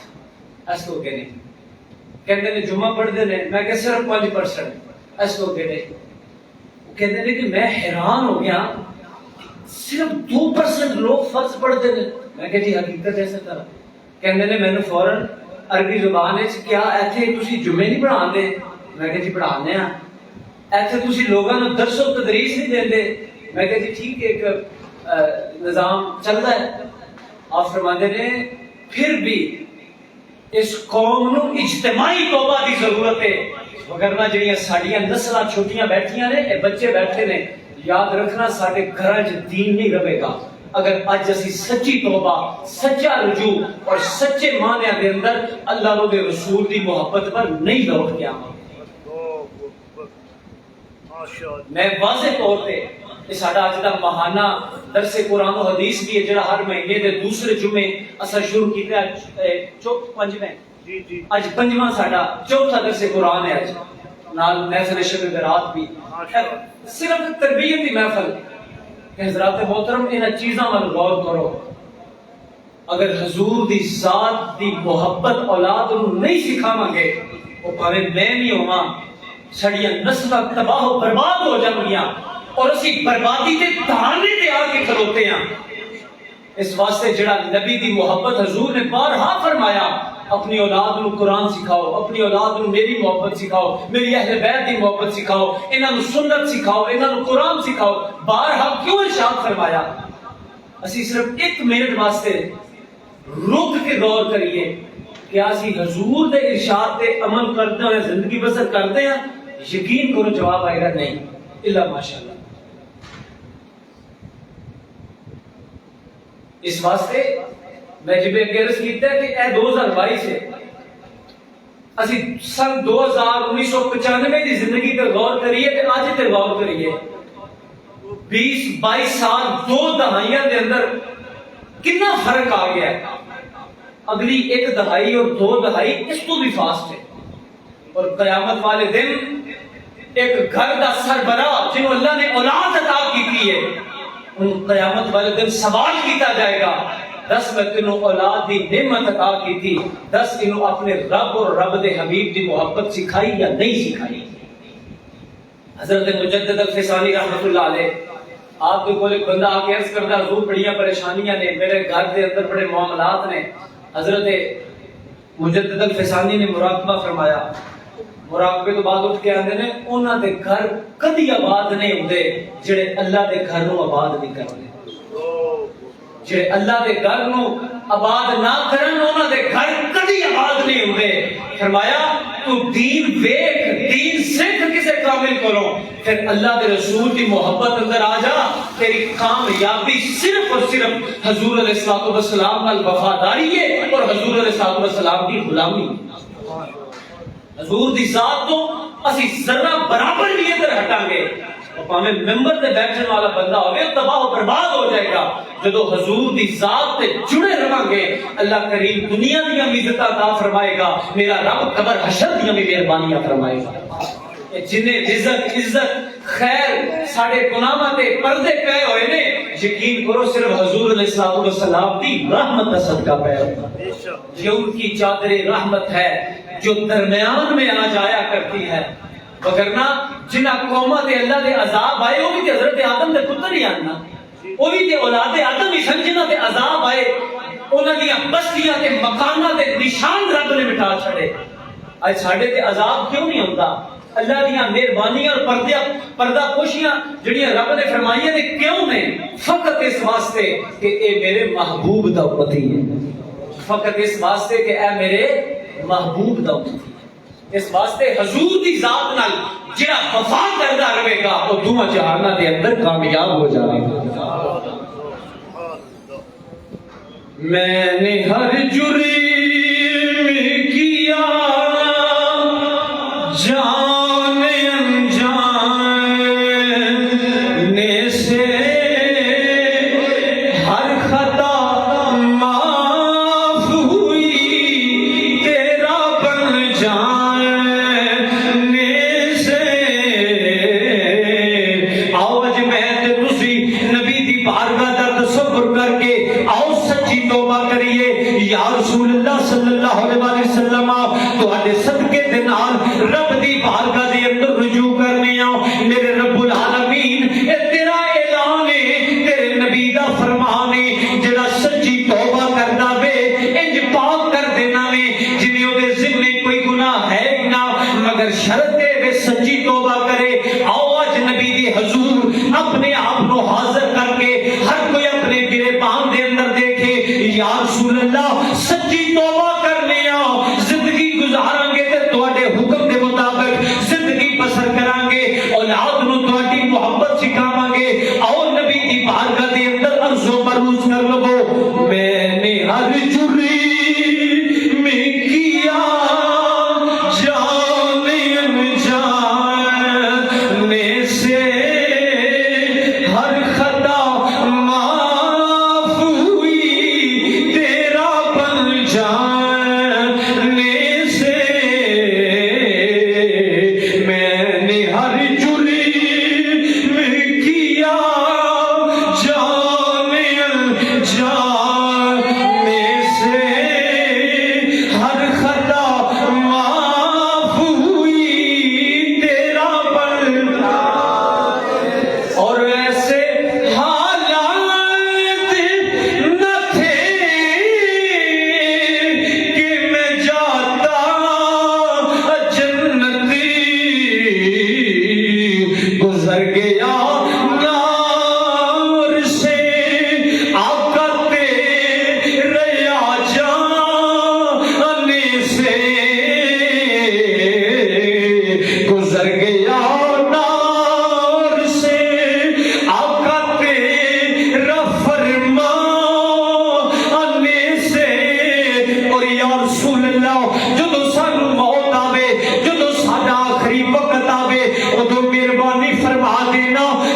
[SPEAKER 1] ایسا ہو کے نہیں۔ کہتے ہیں جمعہ پڑھتے ہیں، میں کہ صرف 5%، ایسا ہو کے نہیں۔ وہ کہتے ہیں کہ میں حیران ہو گیا، صرف 2% لوگ فرض پڑھتے ہیں۔ میں کہ جی حقیقت ایسا طرح کہتے ہیں میں نے فوراً عربی زبان ہے کیا ایتھے تسی جمعے نہیں پڑھا دے؟ میں کہ جی پڑھانے ہیں۔ ایتھے تسی لوگوں نے درس و تدریس نہیں دے دے؟ میں کہ جی ٹھیک ہے، ایک نظام چل رہا ہے۔ آپ فرماتے ہیں پھر بھی اس قوم نو اجتماعی توبہ دی ضرورت ہے، وگرنہ جڑیاں ساڈیاں نسلاں چھوٹیاں بیٹھیاں نے، اے بچے بیٹھے نے، یاد رکھنا ساڈے گھراں وچ دین نہیں رہے گا، اگر اج اسی سچی توبہ، سچا رجوع اور سچے معنی دے اندر اللہ دے رسول دی محبت پر نہیں لوٹ کے آواں، میں واضح طور پہ یہ ساڈا اج دا ماہانہ درس قرآن و حدیث بھی ہے جڑا ہر مہینے دے دوسرے جمعے اساں شروع کیتا ہے، پنجویں اج پنجواں ساڈا چوتھا درس قرآن ہے، اج نال محفل شب برات بھی صرف تربیتی محفل کہ حضرات محترم ان چیزاں ول غور کرو۔ اگر حضور دی ذات دی محبت اولاد نو نہیں سکھاواں گے، وہ بھاویں میں نہیں ہوواں، سڑیاں نسلاں تباہ و برباد ہو جان گیاں اور اسی بربادی کے دھانے تے آ کے کھلوتے ہیں۔ اس واسطے جڑا نبی دی محبت حضور نے بارہا فرمایا، اپنی اولاد نو قرآن سکھاؤ، اپنی اولاد نو میری محبت سکھاؤ، میری اہل بیت دی محبت سکھاؤ، انہاں نو سنت سکھاؤ، انہاں نو قرآن سکھاؤ، بارہا کیوں ارشاد فرمایا؟ اسی صرف ایک منٹ واسطے رک کے غور کریے کہ اسی حضور دے ارشاد تے عمل کرتے ہوئے زندگی بسر کرتے ہیں؟ یقین کرو جواب آئے گا نہیں، الا ماشاءاللہ۔ اس واسطے میں جب ایک عرض کیتا ہے کہ اے 2022 سے اسی سن 1995 دی زندگی پر غور کریے کہ آج تے غور کریے، 20-22 سال، 2 دہائیاں دے اندر کتنا فرق آ گیا ہے۔ اگلی 1 دہائی اور 2 دہائی اس کو بھی فاسٹ ہے، اور قیامت والے دن ایک گھر دا سربراہ جنہوں اللہ نے اولاد عطا کی ہے، ان قیامت والے دن سوال کیتا جائے گا، 10 میں تینوں اولاد دی نعمت عطا کی تھی، 10 انہوں اپنے رب اور رب دے حبیب دی محبت سکھائی یا نہیں سکھائی؟ حضرت مجدد الفسانی رحمت اللہ علیہ آپ کے کول ایک بندہ آ کے عرض کرتا، حضور بڑیاں پریشانیاں نے، میرے گھر دے اندر بڑے معاملات نے۔ حضرت مجدد الفسانی نے مراقبہ فرمایا، مراقبے تو بعد اٹھ کے آندے نے انہاں دے گھر کدی آباد نہیں ہوندے جڑے اللہ دے گھر نو آباد نہیں کردے، جڑے اللہ دے گھر نو آباد نہ کرن انہاں دے گھر کدی آباد نہیں ہوندے۔ فرمایا تو دین ویکھ، دین سکھ کسے کامل کرو، پھر اللہ دے رسول کی محبت اندر آ جا، تیری کامیابی صرف اور صرف حضور علیہ الصلوۃ والسلام نال وفاداری ہے اور حضور علیہ الصلوۃ والسلام کی غلامی۔ حضور دی ذات تو اسی ذرہ برابر بھی ادھر ہٹاں گے، پاویں ممبر تے بیٹھنے والا بندہ ہوئے تباہ و برباد ہو جائے گا۔ جدو حضور دی ذات تے جڑے رہاں گے، اللہ کریم دنیا دیاں بھی عزت عطا فرمائے گا، میرا رب قبر حشر دیاں بھی مہربانیاں فرمائے گا۔ جنہیں رزق، عزت، خیر ساڑے گناہاں تے پردے پے ہوئے نے، یقین کرو صرف حضور علیہ الصلوۃ والسلام دی رحمت کا صدقہ پے ہوتا، یہ ان کی چادر رحمت ہے جو درمیان میں آ جایا کرتی ہے۔ وگرنہ جنہ قومہ دے اللہ دے عذاب آئے، وہ بھی تے حضرت آدم دے پتر ہی آنا، وہ بھی تے اولاد آدم ہی سن جنہ دے عذاب آئے، انہاں دیاں بستیاں تے مکاناں دے نشان رب نے مٹا چھڑے۔ آج ساڑھے تے عذاب کیوں نہیں ہوتا؟ اللہ دیاں مہربانیاں اور پردہ پوشیاں جڑیاں رب نے فرمائیاں نے کیوں نہیں؟ فقط اس واسطے کہ اے میرے محبوب دا امتی ہے، فقط اس واسطے کہ اے میرے محبوب دا امتی ہے۔ اس واسطے حضور دی ذات نال جڑا وفا کردا رہے گا وہ دوواں جہاناں دے اندر کامیاب ہو جائے گا۔ میں نے ہر جرم کیا جان انجانے سے، ہر خطا معاف ہوئی تیرا بن جانے سے۔ آؤ اج میں تے تسی نبی دی بارگاہ دا تصور کر کے آؤ سچی توبہ کریے، یا رسول اللہ صلی اللہ علیہ وسلم تواڈے صدقے دے نال رب دی بارگاہ دے اندر رجوع کرنے آؤ۔ میرے رب العالمین اے تیرا اعلان ہے، تیرے نبی دا فرمان ہے، جڑا سچی توبہ کردا وے انج پاک کر دینا وے جویں او دے ذمے کوئی گناہ ہے ہی نہ، مگر شرط ہے کہ سچی توبہ کرے۔ آؤ اج نبی دی حضور اپنے آپ کو حاضر کر کے ہر کوئی اپنے گریبان دے اندر دیکھے، یا رسول اللہ سچی توبہ کرنے آؤ، زندگی گزاریں گے تے تواڈے حکم دے مطابق زندگی بسر کریں گے، اولاد نو تواڈی محبت سکھاواں گے۔ آؤ نبی دی بارگاہ دے اندر عرض و مرو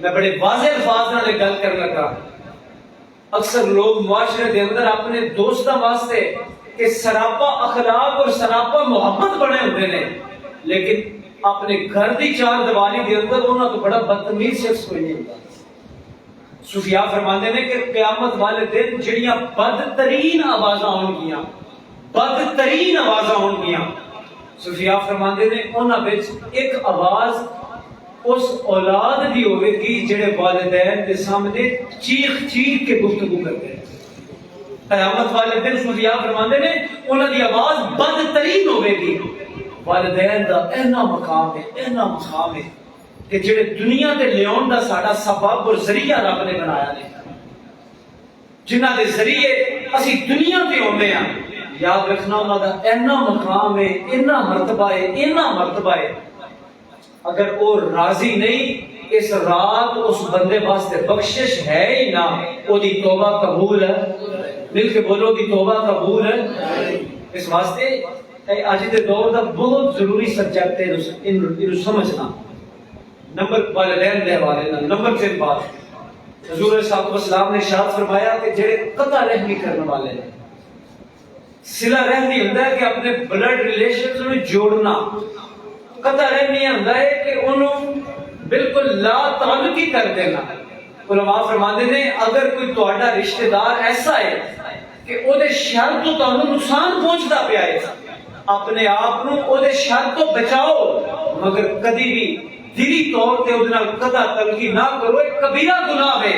[SPEAKER 1] میں بڑے واضح الفاظ نال گل کر لگا. اکثر لوگ معاشرے دے اندر اپنے دوستاں واسطے کہ سراپا اخلاق اور سراپا محبت بنے ہوتے ہیں، لیکن اپنے گھر دی چار دیواری دے اندر انہاں تو بڑا بدتمیز شخص کوئی نہیں ہوتا. صوفیاء فرماندے نے کہ قیامت والے دن جڑیاں بدترین آوازاں ہون گیاں، بدترین آوازاں ہون گیاں، صوفیاء فرماندے نے انہاں وچ ایک آواز اس اولاد دی ہوے گی جڑے والدین دے سامنے چیخ چیخ کے گفتگو کرتے ہیں. قیامت والے دن صوفیاء فرماندے نے انہاں دی آواز بدترین ہوے گی. والدین دا اینا مقام ہے، اینا مقام ہے کہ جڑے دنیا دے لیاون دا ساڈا سبب اور ذریعہ رب نے بنایا نے، جنہاں دے ذریعے اسی دنیا تے ہوندے ہاں. یاد رکھنا انہاں دا اینا مقام ہے، اینا مرتبہ ہے، اینا مرتبہ ہے. اگر وہ راضی نہیں اس رات اس بندے واسطے بخشش ہے ہی نہ، وہ دی توبہ قبول ہے. مل کے بولو دی توبہ قبول ہے. اس واسطے اج دے دور دا بہت ضروری سبجیکٹ ہے انہوں سمجھنا. نمبر والدین دے حوالے نال نمبر 3 بات حضور صلی اللہ علیہ وسلم نے ارشاد فرمایا کہ جڑے قطع رحمی کرنے والے ہیں، صلہ رحمی ہوندا ہے کہ اپنے بلڈ ریلیشنز نوں جوڑنا. قطع رحمی ہوندا ہے کہ انہوں بالکل لا تعلقی کر دینا. علماء فرماندے نے اگر کوئی تہاڈا رشتہ دار ایسا ہے کہ او دے شر تو تانوں نقصان پہنچدا پیا ہے، اپنے آپ نوں او دے شر تو بچاؤ، مگر کدی بھی دلی طور تے او دے نال قطع تعلقی نہ کرو. ایک کبیرہ گناہ ہے.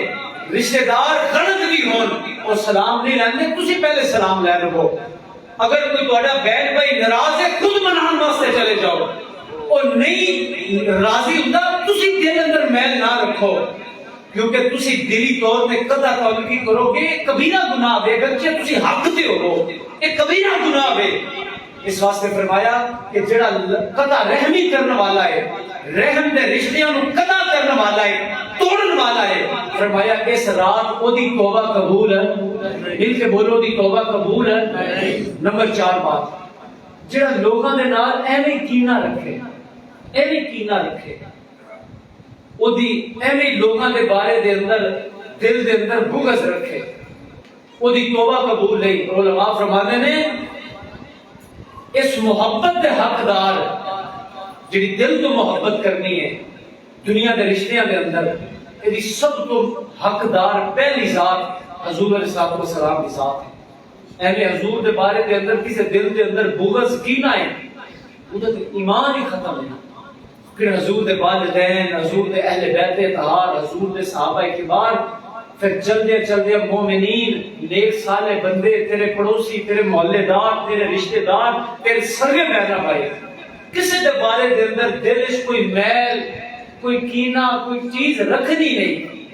[SPEAKER 1] رشتہ دار غلط بھی ہون او سلام نہیں لیندے، تسی پہلے سلام لے لو. اگر کوئی تہاڈا بہن بھائی ناراض ہے خود منان واسطے چلے جاؤ. اور نہیں راضی ہوندا تسی دل اندر میل نہ رکھو، کیونکہ تسی دلی طور تے قطع تعلقی کرو گے. کبیرہ گناہ ہے، اگرچہ تسی حق تے ہو، ایک کبیرہ گناہ ہے. اس واسطے فرمایا کہ جڑا قطع رحمی کرنے والا ہے، رحم دے رشتیاں نوں قطع کرنے والا ہے، توڑن والا ہے، فرمایا اس رات او دی توبہ قبول ہے. مل کے بولو دی توبہ قبول ہے. نمبر 4 بات جڑا لوگاں دے نال ایویں کینہ رکھے، ایویں کینہ رکھے، او دی ایویں لوگاں دے بارے دے اندر دل دے اندر بغض رکھے، او دی توبہ قبول نہیں. علماء فرماتے نے اس محبت دے حقدار جڑی دل تو محبت کرنی ہے دنیا دے رشتیاں دے اندر، یہ سب تو حقدار پہلی ذات حضور علیہ السلام کی ذات ہے. اہل حضور دے بارے دے اندر کسی دل دے اندر بغض کینہ ہے، وہ تو ایمان ہی ختم ہے. پھر حضور دے والدین، حضور دے اہل بیت اطہار، حضور دے صحابہ کبار، پھر چلدے چلدے مومنین، نیک صالح بندے، تیرے پڑوسی، تیرے محلے دار، تیرے رشتہ دار، تیرے سرگے بہنا بھائی، کسی دے بارے دے اندر دل وچ کوئی میل، کوئی کینہ، کوئی چیز رکھنی نہیں.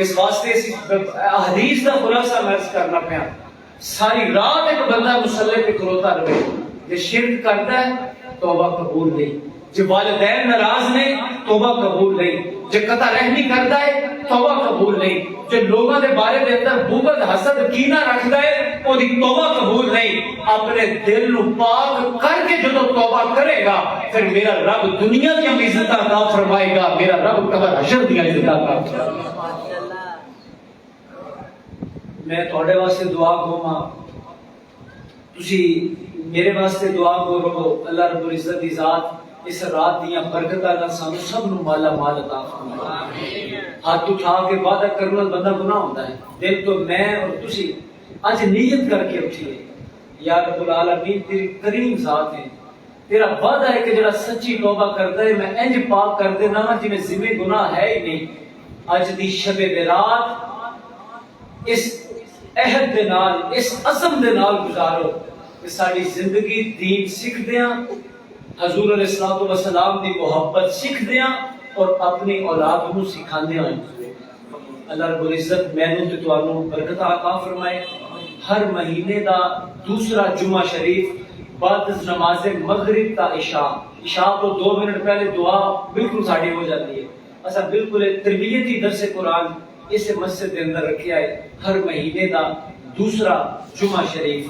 [SPEAKER 1] اس واسطے اس حدیث دا خلاصہ مرض کرنا پیا. ساری رات ایک بندہ مصلی پہ کھلوتا رہے، یہ شرک کرتا ہے توبہ قبول نہیں، جو والدین ناراض نے توبہ قبول نہیں، جو قطع رحمی کرتا ہے توبہ قبول نہیں، جو لوگوں دے بارے دے اندر بغض حسد کینہ رکھتا ہے وہ دی توبہ قبول نہیں. اپنے دل نو پاک کر کے جو توبہ کرے گا پھر میرا رب دنیا کی عزت عطا فرمائے گا، میرا رب قبر حشر دی عزت عطا فرمائے گا. میں تھوڑے واسطے دعا کروں، تسی میرے واسطے دعا کرو. اللہ رب العزت دی ذات اس رات دیاں برکتاں نال سانو سب نو مالا مال عطا فرمائے. ہاتھ اٹھا کے وعدہ کرنا بندہ گناہ ہوتا ہے. دل تو میں اور تسی اج نیت کر کے اٹھیے، یا رب العالمین تیری کریم ذات ہے، تیرا وعدہ ہے کہ جڑا سچی توبہ کرتا ہے میں انج پاک کر دینا وا جویں ذمہ گناہ ہے ہی نہیں. اج دی شب برات اس عہد دے نال، اس عزم دے نال گزارو کہ ساری زندگی دین سکھ دیاں، حضور علیہ الصلوۃ والسلام دی محبت سکھ دیاں اور اپنی اولاد نو سکھاندے ہوئے. اللہ رب العزت مینوں تے تانوں برکت عطا فرمائے. ہر مہینے دا دوسرا جمعہ شریف بعد نماز مغرب تا عشاء تو 2 منٹ پہلے دعا بالکل ساڈی ہو جاتی ہے. اسا بالکل تربیتی درس قرآن اس مسجد کے اندر رکھیا ہے. ہر مہینے دا دوسرا جمعہ شریف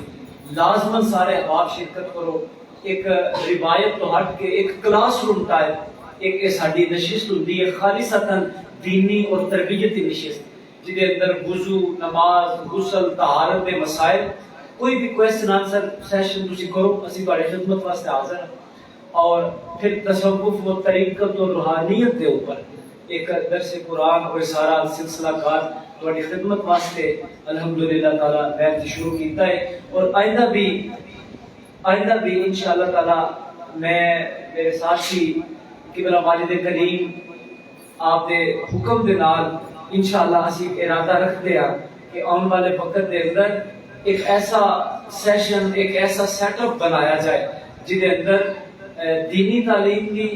[SPEAKER 1] لازماً سارے احباب شرکت کرو. ایک روایت تو ہٹ کے ایک کلاس روم ٹائپ ایک ساڈی نشست ہوندی ہے خالصتاً دینی اور تربیتی نشست جہدے اندر وضو نماز غسل طہارت کے مسائل کوئی بھی کویسچن آنسر سیشن تسی کرو اسی تہاڈی خدمت واسطے حاضر ہیں اور پھر تصوف و طریقت و روحانیت کے اوپر ایک درس قرآن اور سارا سلسلہ کار تہاڈی خدمت واسطے الحمدللہ تعالی میں شروع کیتا ہے اور آئندہ بھی انشاءاللہ تعالی میں میرے ساتھی قبلہ والد کریم آپ دے حکم دے نال انشاءاللہ اسی ارادہ رکھتے ہیں کہ آنے والے وقت دے اندر ایک ایسا سیشن ایک ایسا سیٹ اپ بنایا جائے جہدے اندر دینی تعلیم بھی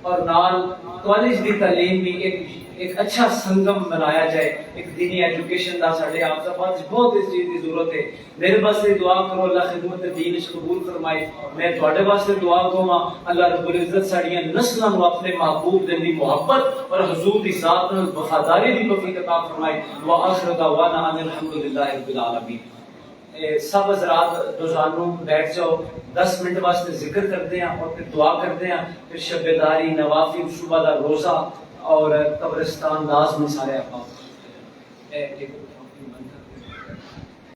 [SPEAKER 1] اور نال کالج دی تعلیم بھی ایک اچھا سنگم بنایا جائے ایک دینی ایجوکیشن دا ساڈے آپ دا بہت اس چیز کی ضرورت ہے میرے واسطے دعا کرو اللہ خدمت دین اس قبول فرمائے میں تواڈے واسطے دعا کروں اللہ رب العزت ساڈیاں نسلاں نو اپنے محبوب دے دی محبت اور حضور دی ذات نال وفاداری دی توفیق عطا فرمائے وآخر دعوانا ان الحمدللہ رب العالمین سب حضرات روزانوں بیٹھ جاؤ 10 منٹ واسطے ذکر کرتے ہیں اور پھر دعا کرتے ہیں پھر شب داری نوافل صبح دا روزہ اور قبرستان لازمی سارے آپ